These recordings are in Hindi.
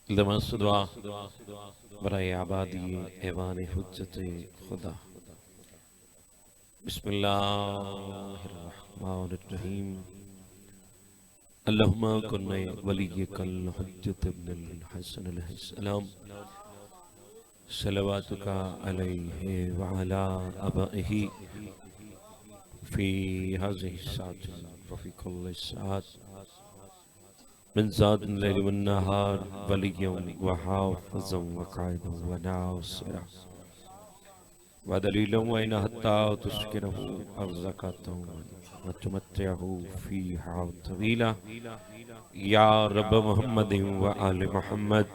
दमस दुआ बराए आबादी ऐवान हुज्जत खुदा। बिस्मिल्लाहिर्रहमानिर्रहीम। अल्लाहुम्मा कुन्ना वलिय्यकल हुज्जत इब्नुल हसन अलैहिस्सलाम सलवातुका अलैहि व अला आबाइही फी हाज़िहि साअत रफ़ीक़ुल साअत मिन ज़ादिल लैल वन नहार वलिय्यम व हाफ़िज़म व क़ाइदम व नासिरा व दलीलन व इन हत्ता तुस्किनहु अर्ज़क़तहु व तुमत्तिअहु फ़ीहा तवीला या रब मुहम्मदिन व आले मुहम्मद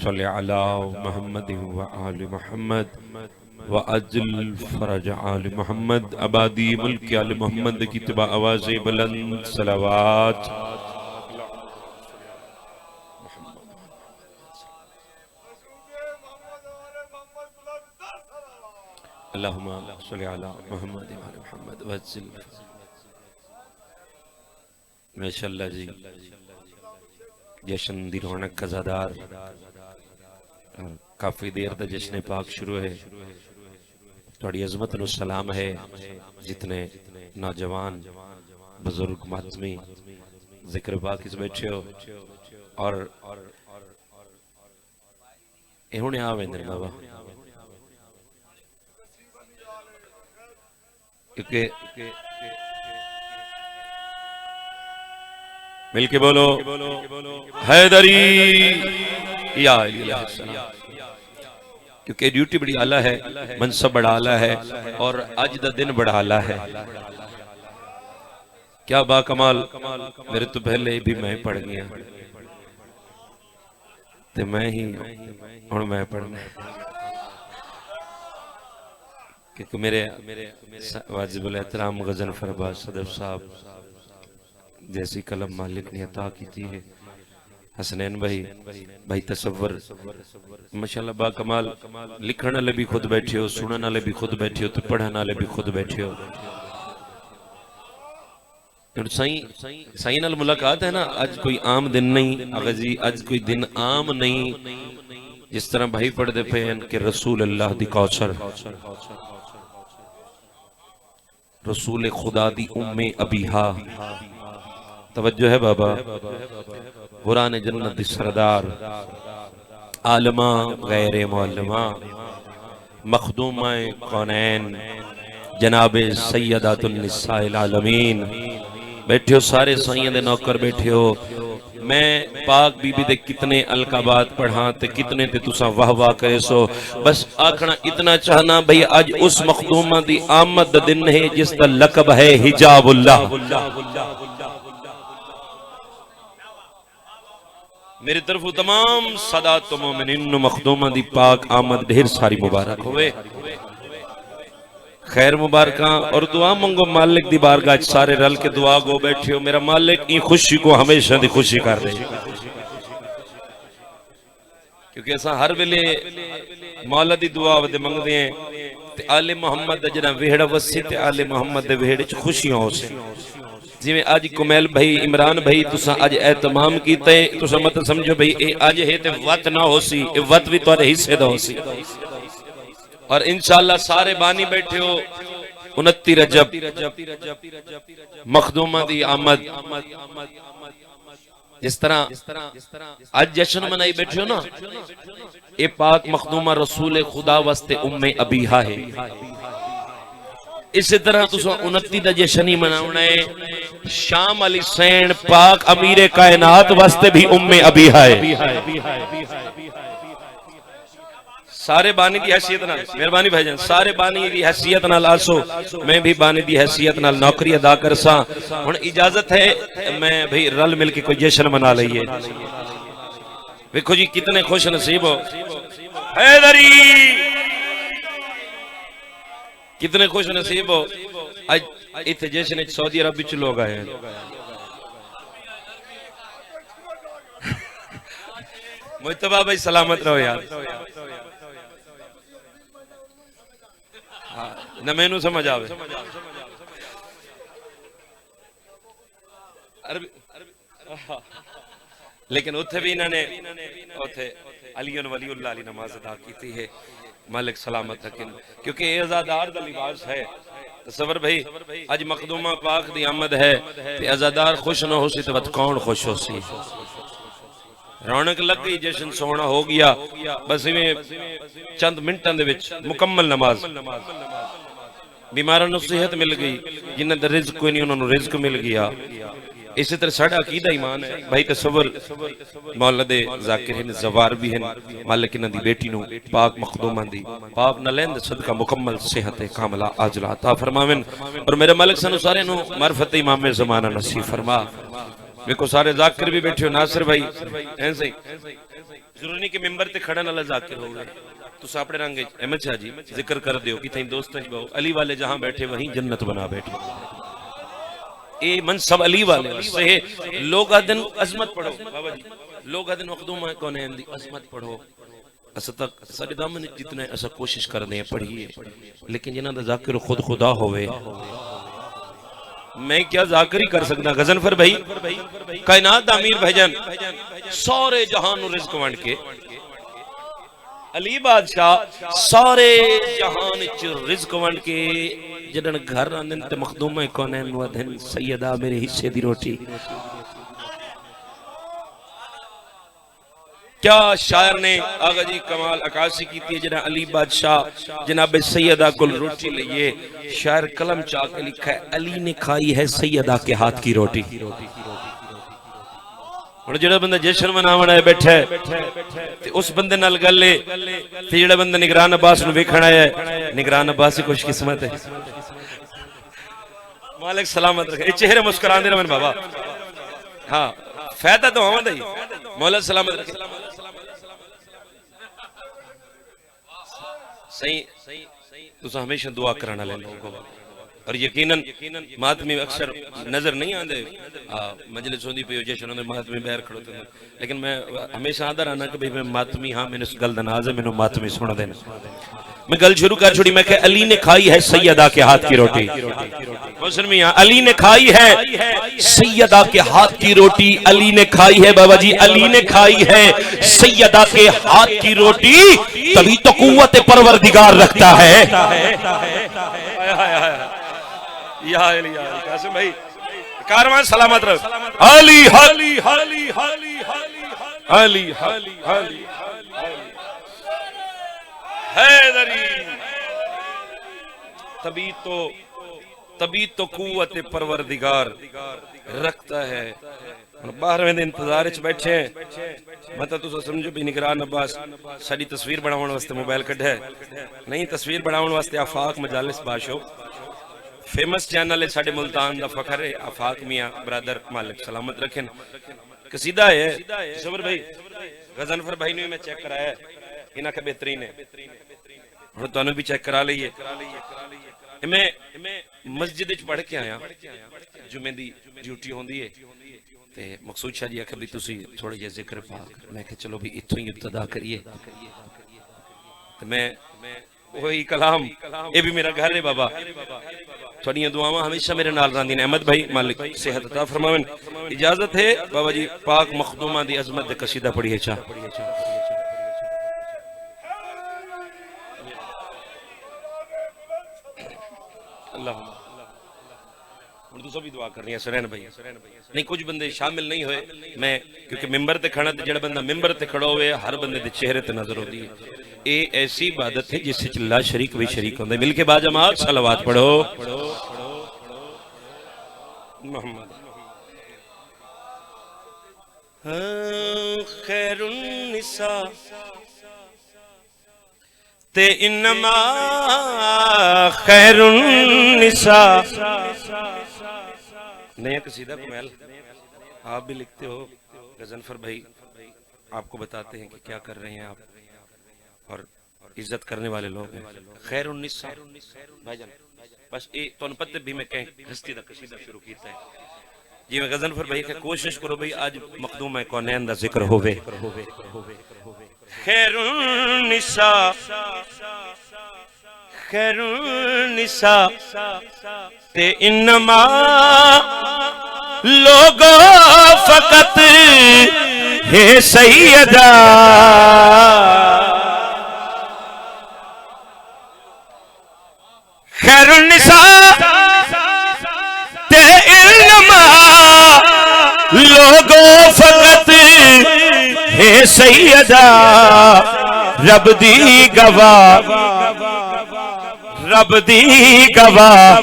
सल्लि अला मुहम्मदिन व आले मुहम्मद व अज्ल फ़रज आले मुहम्मद। आबादी मुल्क आले मुहम्मद की तिबा आवाज़ बुलंद सलावत। अल्लाहुम्मा सल्लि अला मुहम्मद व आले मुहम्मद व अज्ल। माशाअल्लाह जी, जश्न दी रौनक खजादार काफी देर तक जश्न पाक शुरू है। थोड़ी अजमत नु सलाम है। जितने नौजवान बुजुर्ग मातमी जिक्र पाक इस बैठे हो और इन्होंने आ वेंदर बाबा क्योंकि मिलके बोलो हैदरी या अलैहिस्सलाम। क्योंकि ड्यूटी बड़ी आला है, मनसब बड़ा आला है और आज दा दिन बड़ा आला है। क्या बाकमाल, मेरे तो पहले भी मैं पढ़ गया ते मैं ही हुण मैं पढ़ना क्योंकि मेरे वाजिबुल एहतराम गज़नफ़र अब्बास सदफ़ साहब जैसी कलम मालिक ने अता की थी है। हसनैन भाई भाई तसव्वुर माशाअल्लाह बाकमाल, लिखण वाले भी खुद बैठे हो, सुनने वाले भी खुद बैठे हो, तो पढ़ने वाले भी खुद बैठे हो। साईं नाल मुलाकात है ना, आज कोई आम दिन नहीं। अगर जी आज कोई दिन आम नहीं, जिस तरह भाई पढ़ते पे हैं कि रसूल अल्लाह दी कौसर, रसूल खुदा दी उम्मे अबीहा। तवज्जो है बाबा, कुरान जन्नत दी सरदार, आलमा गैर मुअल्लमा, मखदूमा कौनैन, जनाबे सैयदातुन निसाइल आलमीन। बैठे हो सारे साईं दे नौकर बैठे हो। मैं पाक बीबी दे कितने अलकाबात पढ़ा ते कितने ते तुसा वाह वाह करे सो। बस आखना इतना चाहना भाई आज उस मखदूमा दी आमद दा दिन है जिसका लकब है हिजाबुल्लाह। मेरी तरफ तमाम सदात मोमिनीन मखदूमा दी पाक आमद ढेर सारी मुबारक होवे। खैर मुबारका और दुआ मंगो मालिक दी बारगाह सारे रल के दुआ गो बैठे हो। मेरा मालिक ई खुशी को हमेशा दी खुशी कर दे, क्योंकि असा हर वेले मौला दी दुआ वदे मंगदे हैं ते आले मोहम्मद दा जड़ा वेहड़ा वसी ते आले मोहम्मद दे वेहड़े च खुशियां हो से। जिवें आज कुमैल भाई इमरान भाई तुसा आज एहतमाम कीते, तुसा मत समझो भाई ए आज है ते वत ना होसी, ए वत भी तुहाडे हिस्से दा होसी। और इंशाअल्लाह सारे बानी बैठे हो 29 रजब मखदूमा दी आमद। जिस तरह आज जश्न मनाई बैठे हो ना, ये पाक मखदूमा रसूल खुदा वास्ते उम्मे अबीहा है। इसी तरह तुसा 29 का जश्न ही मनाना है। शाम अली सैन पाक अमीर कायनात वास्ते भी उम्मे अबीहा है। सारे बानी की हैसियत नाल मेहरबानी भाईजान, सारे बानी की हैसियत नाल आसो, मैं भी बानी की हैसियत नाल नौकरी अदा कर सा। हुण इजाजत है मैं भाई रल मिल के कोई जश्न मना लईए। देखो जी कितने खुश नसीब हो हैदरी, कितने खुश नसीब हो। आज इतने जश्न सऊदी अरब विच लोग आए हैं। मुस्तफा भाई सलामत रहो यार। न मैनू समझ आवे। लेकिन उत्थे भी इन्होंने उत्थे अलीन वलीउल्लाह वाली नमाज अदा की है। मालिक सलामत रखें, क्योंकि ये आजादार का लिबास है। तसव्वुर भाई अज मखदूमा पाक दी आमद है ते आजादार खुश न हो सी तो बत कौन खुश हो सी। रौनक लग गई, जश्न सोहना हो गया। बस इवें चंद मिनटां दे विच मुकम्मल नमाज। बीमारां नूं सेहत मिल गई, जिन्हां दा रिज़्क कोई नहीं उन्हां नूं रिज़्क मिल गया। इसी तरह साडा अकीदा ईमान है भाई। तसव्वुर मौला दे ज़ाकिर हैं, ज़वार भी हैं। मालिक इन्हां दी बेटी नूं पाक मखदूमा दी पाक नलैंद सदका मुकम्मल सेहत कामला आजला अता फरमावेन। और मेरे मालिक सानू सारे नूं मार्फत इमाम ज़माना नसीब फरमा। देखो सारे ज़ाकिर भी बैठे हो, नासिर भाई ऐसे जरूरी नहीं कि मिंबर ते खड़न वाला ज़ाकिर हो गए। तुस अपने रंग अहमद शाह जी जिक्र कर दियो कि दोस्तों अली वाले जहां बैठे वहीं जन्नत बना बैठे। ए मनसब अली वाले से लोग आदन अजमत पढ़ो बाबा जी, लोग आदन मखदूमा कौन है दी अजमत पढ़ो। अस तक सारे दामन जितने असा कोशिश कर दे पढ़िए, लेकिन जिन्हां दा ज़ाकिर खुद खुदा होवे मैं क्या ज़ाकिर ही कर सकदा। गजनफर भाई कायनात दा अमीर भाईजान सारे जहान नूं रिज़्क वंड के, अली बादशाह सारे जहान च रिज़्क वंड के जदन घर आंदन ते मखदूमा कौनैन नु अदन सैयदा मेरे हिस्से दी रोटी। क्या शायर ने आगा जी कमाल अकाशी की थी। जना अली बादशाह जनाब सैयदा को रोटी लिए, शायर कलम चाक लिखा है अली ने खाई है सैयदा के हाथ की रोटी। हुण जेड़ा बंदा जश्न मनावण आया बैठा है ते उस बंदे नाल गल है ते जेड़ा बंदा निगरान अब्बास नु वेखण आया है, निगरान अब्बास ही खुशकिस्मत है। मालिक सलामत रखे, चेहरे मुस्कुरांदे रहन बाबा। हाँ फायदा तो होवंदा ही, मौला सलामत रखे। सही तुस हमेशा दुआ कराना ले लोगों को। और यकीनन मातमी अक्सर नजर नहीं आते मजलिस होंदी पे जश्न होंदे मातमी बैर खड़ोते, लेकिन मैं हमेशा आदर आना कि भाई मैं मातमी हाँ मैंने उस गल दा नाज है, मैंने मातमी सुन देना। मैं गल शुरू कर छोड़ी, मैं कहा अली ने खाई है सैयदा के हाथ की रोटी। मुसलमान अली ने खाई है सैयदा के हाथ की रोटी, अली ने खाई है बाबा जी, अली ने खाई है सैयदा के हाथ की रोटी, तभी तो कुव्वत परवरदिगार रखता है। या अली कासिम भाई कारवां सलामत रहो। अली अली अली अली अली अली अली हैदरी, तभी तो कुव्वत परवरदिगार रखता है। 12वें दिन इंतजार च बैठे हैं। मतलब तुम समझो भी निगरान अब्बास साडी तस्वीर बनाने वास्ते मोबाइल कढ़ा है नहीं, तस्वीर बनाने वास्ते आफाक मजालिस बाशो फेमस चैनल है साडे मुल्तान दा फखर है आफाक मियां ब्रदर मालिक सलामत रखें। कसीदा है सबर भाई गजनफर भाई ने मैं चेक कराया, इन्हां का बेहतरीन है, हुण तुहानू भी चेक करा लईए। मैं मस्जिद च पढ़ के आया, जुमे दी ड्यूटी होंदी है ते मकसूद शाह जी आखे भी तुसी थोड़ा जिहा जिक्र पाक, मैं कहा चलो भी इत्थों ही इब्तदा करिए। ते मैं वही कलाम, ये भी मेरा घर है बाबा, थोड़ियां दुआवां हमेशा मेरे नाल रहंदियां। अहमद भाई मालिक सेहत अता फरमावन। इजाजत है बाबा जी पाक मखदूमा दी अजमत दे कसीदा पढ़िए चा। अल्लाह भी दुआ कर रही है सरैन भाई नहीं, कुछ बंदे शामिल नहीं हुए। मैं क्योंकि मिंबर ते खड़ा, जेड़ा बंदा मिंबर ते खड़ा होवे हर बंदे दे चेहरे ते नजर होती है। ये ऐसी इबादत है जिस विच अल्लाह शरीक भी शरीक होंदे। मिलके बाजमात सलावत पढ़ो। मोहम्मद खैरुन निसा ते इन्नमा खैरुन निसा। नया कसीदा कुमैल आप भी लिखते हो, गजनफर भाई आपको बताते हैं कि क्या कर रहे हैं आप, और इज्जत करने वाले लोग हैं। खैरुन निसा भाईजान बस ये तुहानू पता भी मैं कहीं हस्ती दा कसीदा शुरू कीता है जी। मैं गजनफर भाई के कोशिश करो भाई आज मखदूम कौनैन दा जिक्र होवे। खैरुन निसा खैरुन निसा ते इन्नमा लोगो फकत हे सैयदा खैरुन्निसा ते इल्मा लोगो फकत हे सैयदा रब दी गवाह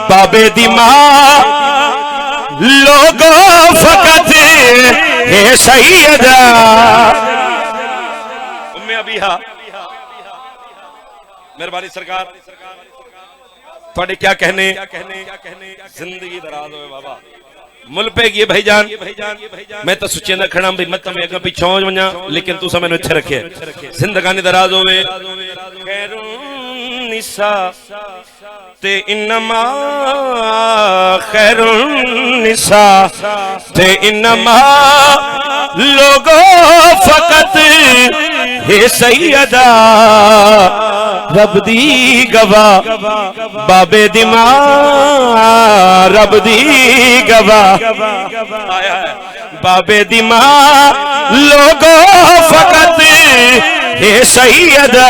बाबे दी मां लोगो फकत हे सैयदा उम्मे अबीहा मेहरबानी सरकार थोड़े क्या कहने जिंदगी दराज हो बाबा मुल पे ये भाईजान मैं तो सोचे न खड़ा भाई मत मैं पिछो वना लेकिन तुसा मैंने इत्थे रखे जिंदगानी दराज होवे खैरुन निसा ते इन्नमा खैरुन निसा ते इन्नमा लोगो फकत हे सैयदा रब दी गवाह बाबे दी मां रब दी गवाह आया है बाबे दी मां लोगो फकत हे सैयदा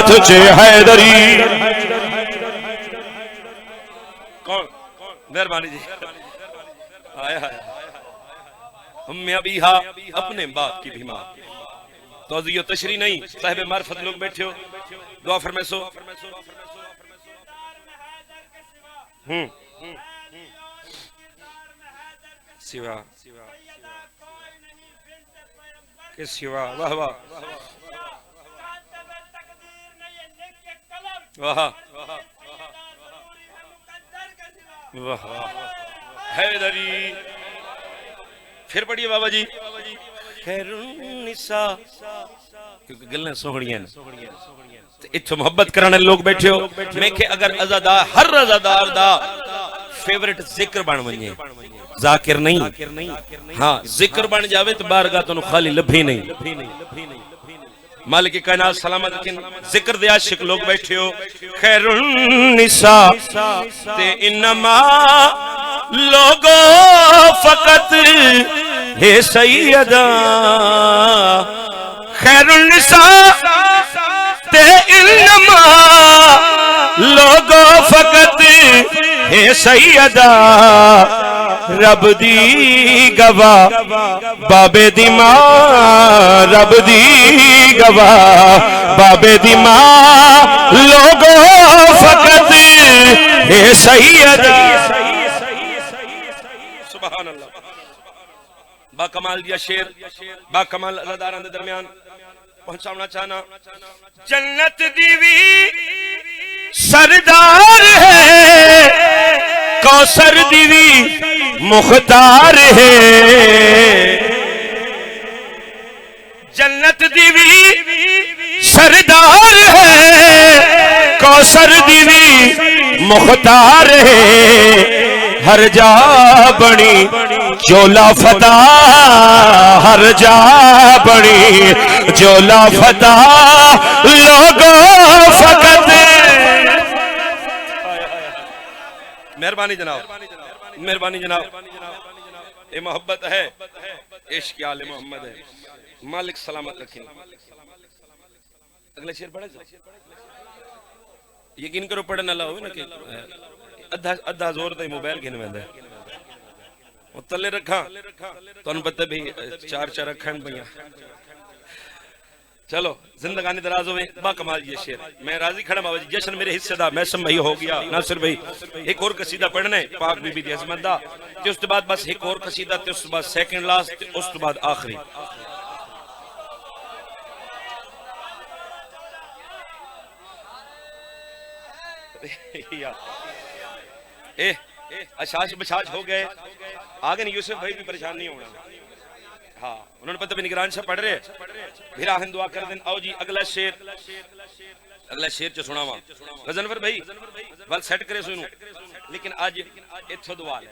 तुझे हैदरी कौन मेहरबानी जी आया है उम्मे अबीहा अपने बाप की भी मां तौज़ियो तशरी नहीं साहिब मार्फत लोग बैठे हो दुआ फरमाइसो सिवा के सिवा वाह वाह वाह वाह हैदरी फिर पढ़िए बाबा जी खैरुन्निसा क्योंकि गल्लां सोहणियां इत्थे मोहब्बत कराने लोग बैठे हो मैं के अगर अज़ादार हर अज़ादार दा फेवरेट जिक्र बन वने जाकिर नहीं हाँ जिक्र बन जावे तो बारगाह तो खाली लभी नहीं मालिक कायनात सलामत किन जिक्र दे आशिक लोग बैठे हो खैरुन्निसा ते इन्नमा लोगो फकत हे सैयदा खैरुन्निसा ते इन्नमा लोगो फकत हे सैयदा रब दी गवाह बाबे दी मां रब दी गवाह बाबे दी मां लोगो फकत हे सैयदा सुभान अल्लाह बाकमाल दिया शेर बाकमाल अज़ादारां दे दरमियान पहुंचाना चाहना जन्नत दीवी सरदार है कौसर दीवी मुख्तार है जन्नत दीवी सरदार है कौसर दीवी मुख्तार है हर जा बनी जोला फता हर जा बनी जोला फता लोगो फकत मेहरबानी जनाब ये मोहब्बत है इश्क आले मोहम्मद है मालिक सलामत रखें अगले शेर पढ़े यकीन करो पढ़ने वाला हो ना कि अद्धा जोर तो मोबाइल गिन वेंदा तले रखा तुहानू पता भी चार अखां पईयां चलो जिंदगानी दराज होवे बाकमाल ये शेर मैं राजी खड़ा बाबा जी जश्न मेरे हिस्से दा मैसम भाई हो गया नासिर भाई एक और कसीदा पढ़ना है पाक बीबी दी अजमत दा ते उस तो बाद बस एक और कसीदा ते उस बाद सेकंड लास्ट ते उस तो बाद आखिरी ए अशाश बशाश हो गए आगे नहीं यूसुफ भाई भी परेशान नहीं होना हाँ उन्होंने पता भी निगरान से पढ़ रहे फिर दुआ कर दिन आओ जी अगला शेर च सुनावा गजनवर भाई वल सेट करे सुनो लेकिन आज इत्थों दुआ ले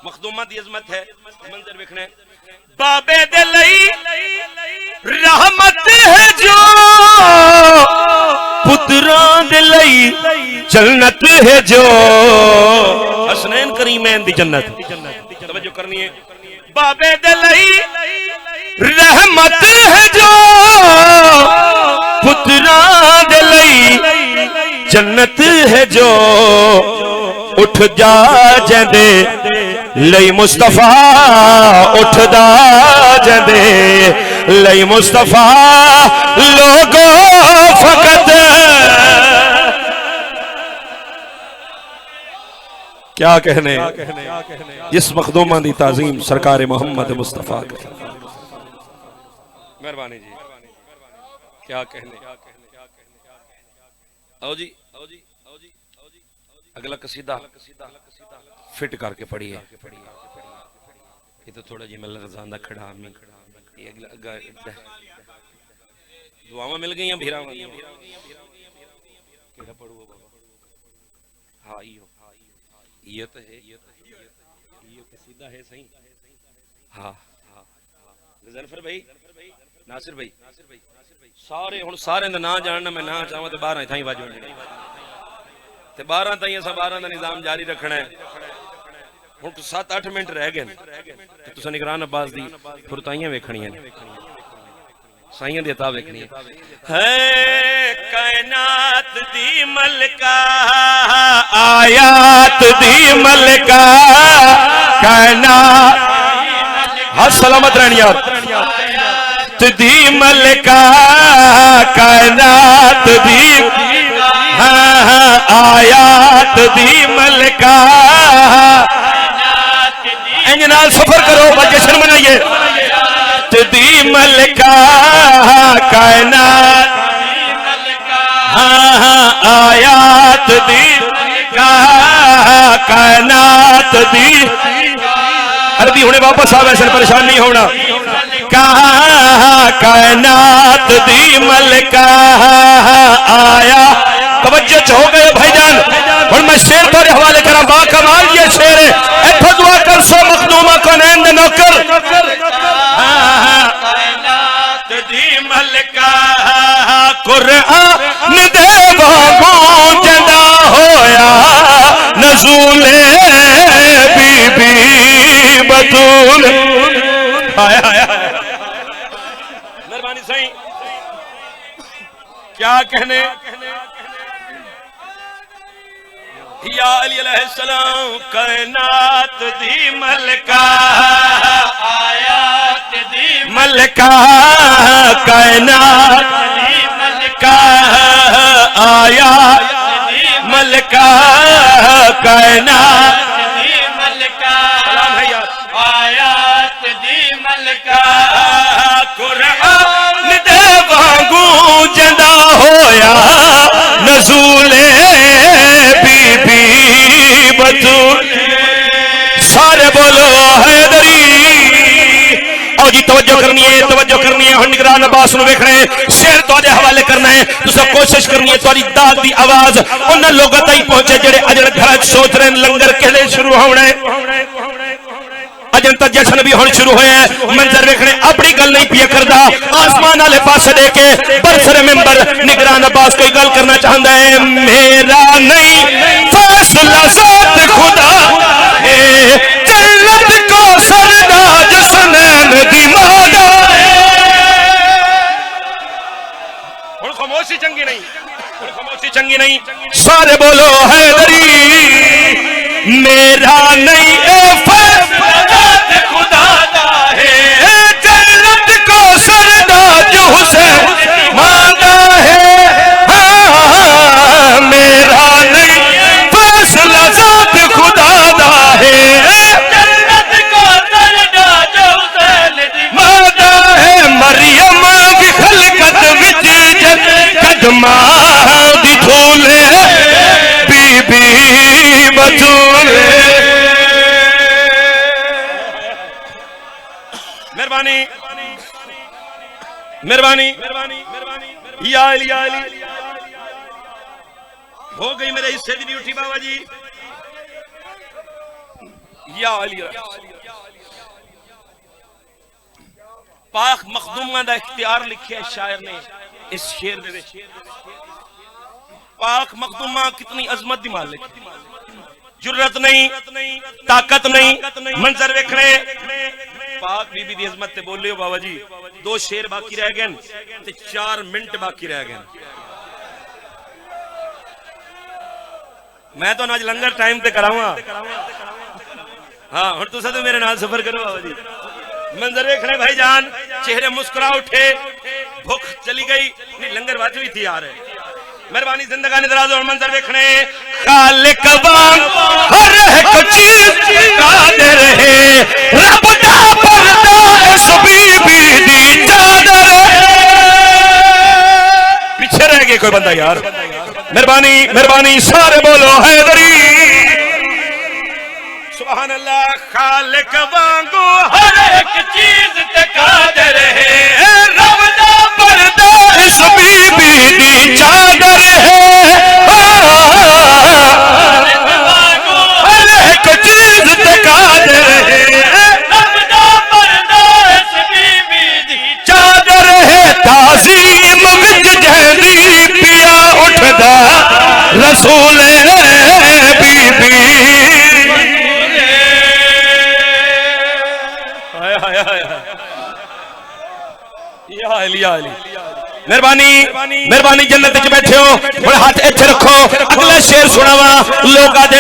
मखदूमा दी अजमत है मंजर देखने बाबे दे लई रहमत है जो पुत्रां दे लई जन्नत है जो हसनैन करीमैन दी जन्नत तवज्जो करनी है बाबे दे लई जन्नत है जो उठ जा जंदे लई मुस्तफा उठदा जंदे लई मुस्तफा लोगो फकत क्या कहने जिस मखदूमा दी ताजीम सरकार मोहम्मद मुस्तफा मेहरबानी जी क्या कहने आओ जी अगला कसीदा फिट करके पढ़िए ये तो थोड़ा जी मिल रजांदा खड़ा दुआवां मिल गई भीरा हाँ ये तो है ये कसीदा है सही हाँ गजनफर भाई नासिर भाई सारे हुण सारे दा नाम जानना मैं ना चाहां ते 12 थाई वाजो ते 12 ताई असां 12 दा निजाम जारी रखना है हुण 7-8 मिनट रह गए ते तुसां निगरान अब्बास दी फुरताइयां वेखणियां ने साइयां दी अता वेखनी है कायनात दी मलका आयात दी मलका कायनात हाँ सलामत रहनी यार दी मलका कायनात दी हाँ आयात दी मलका इंज नाल सफर करो जश्न मनाइए दी मलका कायनात हाँ आयात दी कायनात दी अरबी होने वापस आवे ऐसा परेशान नहीं होना कायनात दी मलका आया तवज्जो हो गए भाईजान और मैं शेर पर हवाले करा बा कमाल ये शेर है इत्थे दुआ कर सो मखदूमा कौनैन दे नौकर कायनात दी मलका कुरान दे वांगू जंदा होया नज़ूले बीबी बतूल आया मेहरबानी सही क्या कहने या अली अलैहिस्सलाम कायनात दी मलका आयात दी मलका कायनात दी मलका आयात दी मलका कायनात दी मलका सलाम है यार आयात दी मलका कुरान दे वांगू जंदा होया नज़ूले बीबी बतूल सारे बोलो हैदरी आओ जी तवज्जो करनी है हुण निगरान अब्बास नु वेखना है शेर तुहाडे हवाले करना है तुसां कोशिश करनी है तुहाडी दाद दी आवाज उन्हां लोकां ताईं पहुंचे जेड़े अजड़ घर सोच रहे लंगर कहले शुरू होना है अजन तक जश्न भी होने शुरू होया है मंजर वेखने अपनी गल नहीं पिया करदा आसमान वाले पास देके बरसरे मेंबर निगरान अब्बास कोई गल करना चाहता है मेरा नहीं फैसला ज़ात खुदा है जन्नत को सरदाज सनैन दी मादा हुण खामोशी चंगी नहीं सारे बोलो हैदरी मेरा नहीं ए फैसला खुदा दा है जन्नत को सरदाज हुसैन मांगा है मेरा नहीं फैसला ज़ात खुदा दा है जन्नत को सरदाज हुसैन मांगा है मरियम की खलकत विच कदमा दी धूल बीबी बतूल मेहरबानी या अली हो गई मेरे हिस्से की ड्यूटी बाबा जी या अली पाक मखदूमा दा इख्तियार लिखे शायर ने इस शेर दे विच पाक मखदूमा कितनी अजमत दी मालिक जुर्रत नहीं ताकत नहीं मंजर वेखने पाक बीबी दी अजमत ते बोले हो बाबा जी 2 शेर बाकी रह गए ते 4 मिनट बाकी रह गए मैं तो आज लंगर टाइम ते करावा। हाँ हुण तुसां तो मेरे नाल सफर करो बाबा जी। मंजर देखने भाईजान, चेहरे मुस्कुरा उठे, भूख चली गई, नहीं लंगर बात भी थी यार। मेहरबानी जिंदगानी दराज और मंजर देखने। खालिक वांग हर एक चीज कादिर है, रब दा पर्दा इस बीबी दी चादर है। पीछे रह गए कोई बंदा यार। मेहरबानी मेहरबानी सारे बोलो हैदरी सुभान अल्लाह। खालिक वांगू हर एक चीज ते कादिर है, रब दा पर्दा इस बीबी दी चादर है। हर एक चीज ते कादिर है, रब दा पर्दा इस बीबी दी चादर है। ताज़ीम विच जहदी पिया उठदा रसूल बीबी। मेहरबानी मेहरबानी जन्नत च बैठे हो, बड़े हाथ इत्थे रखो। अगला शेर सुनावा। लोग आदे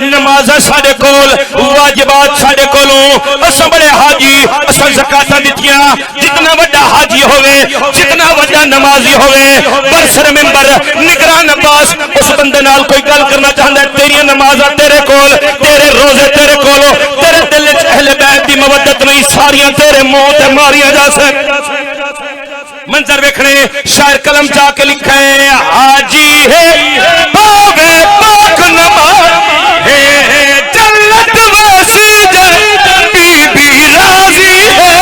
नमाज़ साडे कोल, वाजिबात साडे कोलों, असां बड़े हाजी, असां ज़कातां दित्तियां। जितना वड्डा हाजी होवे, जितना वड्डा नमाजी होवे, बरसर मिंबर निगरान अब्बास उस बंदे नाल कोई गल करना चाहंदा है। तेरी नमाज़ां तेरे कोल, तेरे रोजे तेरे कोल, तेरे दिल च अहले बैत दी मवद्दत नहीं, सारियां तेरे मुंह ते मारियां जा सकदियां। मंजर देखने शायर कलम जाके लिखा है। हाजी है बावे पाक नमाज है, जन्नत वासी बीबी राजी है।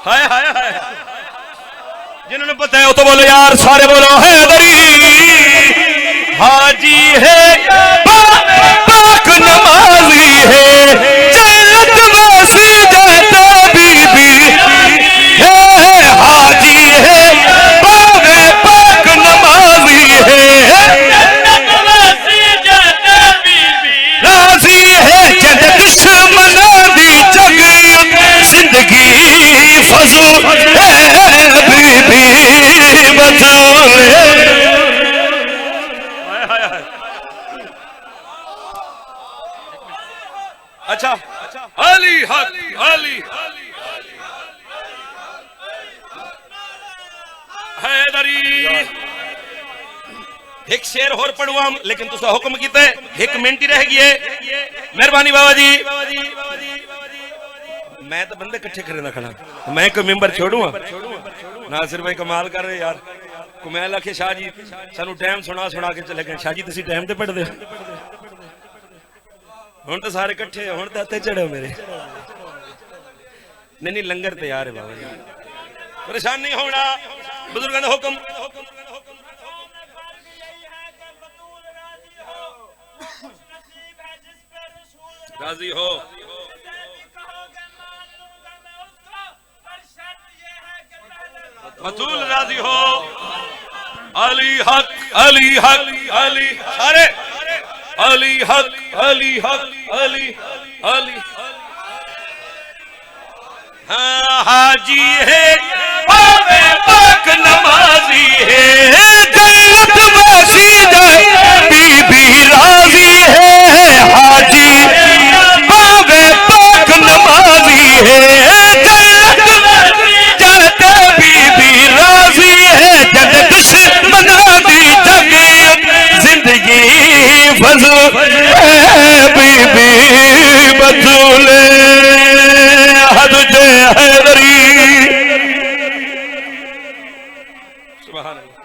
हाय हाय हाय, जिन्होंने पता है वो तो बोलो यार, सारे बोलो हैदरी। हाजी है बावे पाक नमाजी है, जन्नत वासी बीबी है। हाजी है बावे पाक नमाजी है, राजी है। जद दुश्मन दी जग जिंदगी फजूल है, बीबी बतूल है। अच्छा अली हक अली हैदरी। एक शेर होर पढ़ुआ लेकिन तुसा हुक्म कीता है, एक मिनट ही रह गई है। मेहरबानी बाबा जी। मैं तो बंदे इकट्ठे करे ना खड़ा, मैं कोई मेंबर छोड़ूंगा? नासिर भाई कमाल कर रहे यार। कुमैल आखे शाह जी सानू टाइम सुना सुना के चले गए। शाह जी तुसी टाइम ते पढ़दे हुण तो सारे इकट्ठे, हुण तो हत्थे चढ़ो मेरे। नहीं नहीं लंगर तैयार है बाबा जी, परेशान नहीं होना। बुजुर्गों का हुक्म। राजी हो बतूल, राजी हो। अली हक अली हक अली, सारे अली हक अली हक अली अली। हाँ हाजी है बावे पाक नमाजी है, जन्नत वासी बीबी राजी है। हाजी बावे पाक नमाजी है, जन्नत वासी बीबी राजी है। जद दुश्मना दी जग जिंदगी फजूल है, बीबी बतूल हद जे हैदरी। सुभान अल्लाह।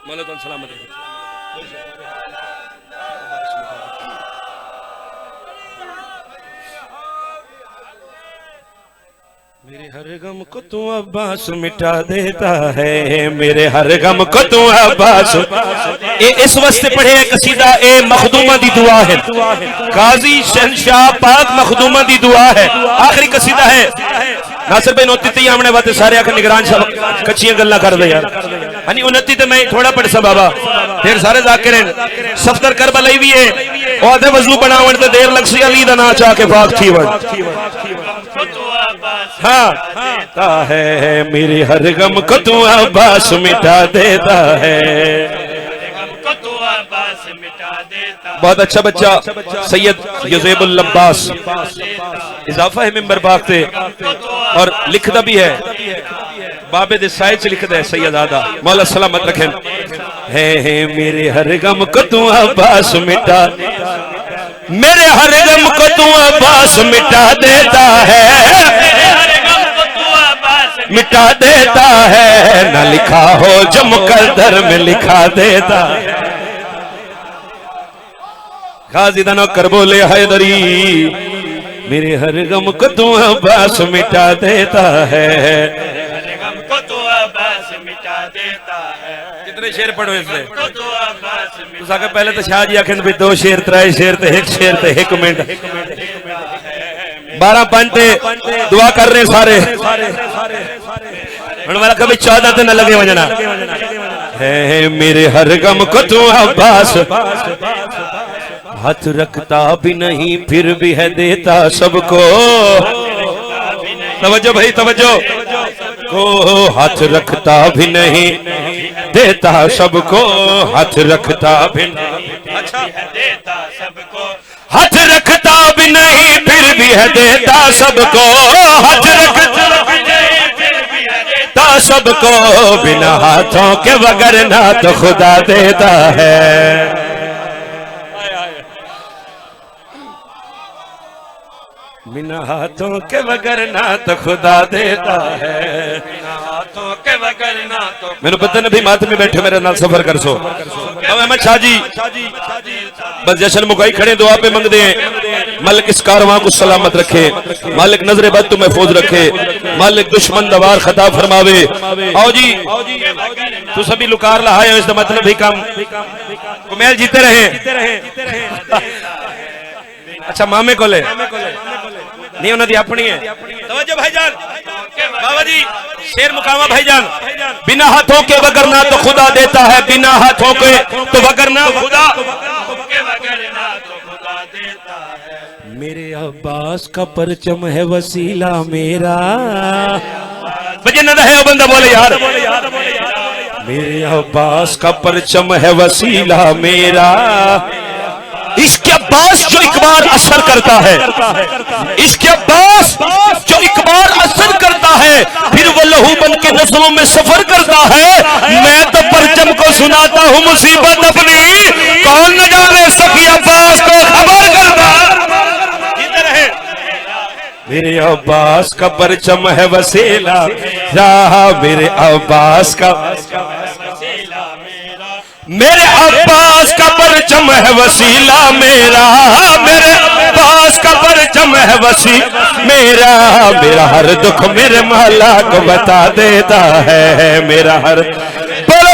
मौला तो सलामत है। मेरे हर गम को तू अब्बास मिटा देता है, मेरे हर गम को तू अब्बास। इस वास्ते पढ़े कसीदा ए मखदूमा दी दुआ है, काजी शहनशाह पाक मखदूमा दी दुआ है। आखिरी कसीदा है। नासिर भाई 29 हमने बातें सारे आखिर निगरान साहब कच्चियां गल्ला कर दे यार। हनी 29 तो मैं थोड़ा पढ़ सा बाबा, फिर सारे जाकिर हैं। सफदर करबलाई भी है और आधे वजू बनावन ते देर लग सी, अली दा ना चाह के पाक थी वन। हाँ है मेरे हर गम को तू अब्बास मिटा देता है। बहुत अच्छा बच्चा सैयद युज़ेबुल अब्बास, इजाफा है मिंबर बाग से और लिखदा भी है, बाबे दे साइड से लिखदा है सैयद आदा, मौला सलामत रखें। है मेरे हर गम को तू अब्बास मिटा, मेरे हर गम को तू अब्बास मिटा देता है, मिटा देता है, ना लिखा हो जो मुकद्दर में लिखा देता है। गाज़ी दानो कर बोले हैदरी, मेरे हर गम को तू अब्बास मिटा देता है, हर गम को तू अब्बास मिटा देता है। कितने शेर पढ़ो इसलिए तो आगे पहले तो शाह जी आखिर भी 2 शेर 3 शेर ते 1 शेर ते 1 मिनट 12 पंटे दुआ कर रहे सारे वाला कभी 14 दिन न लगे वजना है। मेरे हर गम को तू अब्बास हाथ रखता भी नहीं फिर भी है देता सबको, तवज्जो भाई तवज्जो को, हाथ रखता भी नहीं देता सबको, हाथ रखता भी नहीं, अच्छा देता सबको, हाथ रखता भी नहीं फिर भी है देता सबको, हाथ रखता भी नहीं फिर भी है देता सबको, बिना हाथों के बगैर ना तो खुदा देता है। बिना हाथों के बगैर ना तो खुदा देता है, बिना हाथों के बगैर ना तो मैंने पता नहीं मात में बैठे मेरे नाल सफर कर सो। अहमद शाह जी बस जश्न मुकाई खड़े दुआ पे मंगते हैं, मालिक इस कारवां को सलामत रखे, मालिक नजरे बद तो महफूज रखे, मालिक दुश्मन दवार खता फरमावे। आओ जी तू सभी लुकार लहाए इस मतलब भी काम कुमैल जीते रहे। अच्छा मामे को ले नहीं उन्होंने अपनी है, तवज्जो भाईजान, बाबा जी शेर मुकामा भाईजान, बिना हाथों के बगैर ना तो खुदा देता है, बिना हाथों के तो बगैर ना खुदा देता है। मेरे अब्बास का परचम है वसीला मेरा, बजे ना है बंदा बोले यार, मेरे अब्बास का परचम है वसीला मेरा, इसके अब्बास जो एक बार असर करता है, इसके अब्बास जो एक बार असर करता है फिर वो लहू बन के नस्लों में सफर करता है। मैं तो परचम को सुनाता हूँ मुसीबत अपनी, कौन न जाने सफी अब्बास को खबर करता। मेरे अब्बास का परचम है वसीला रहा, मेरे अब्बास का, मेरे अब्बास का परचम है वसीला मेरा, मेरे अब्बास का परचम है वसीला मेरा, मेरा हर दुख मेरे मौला को बता देता है, मेरा हर बोलो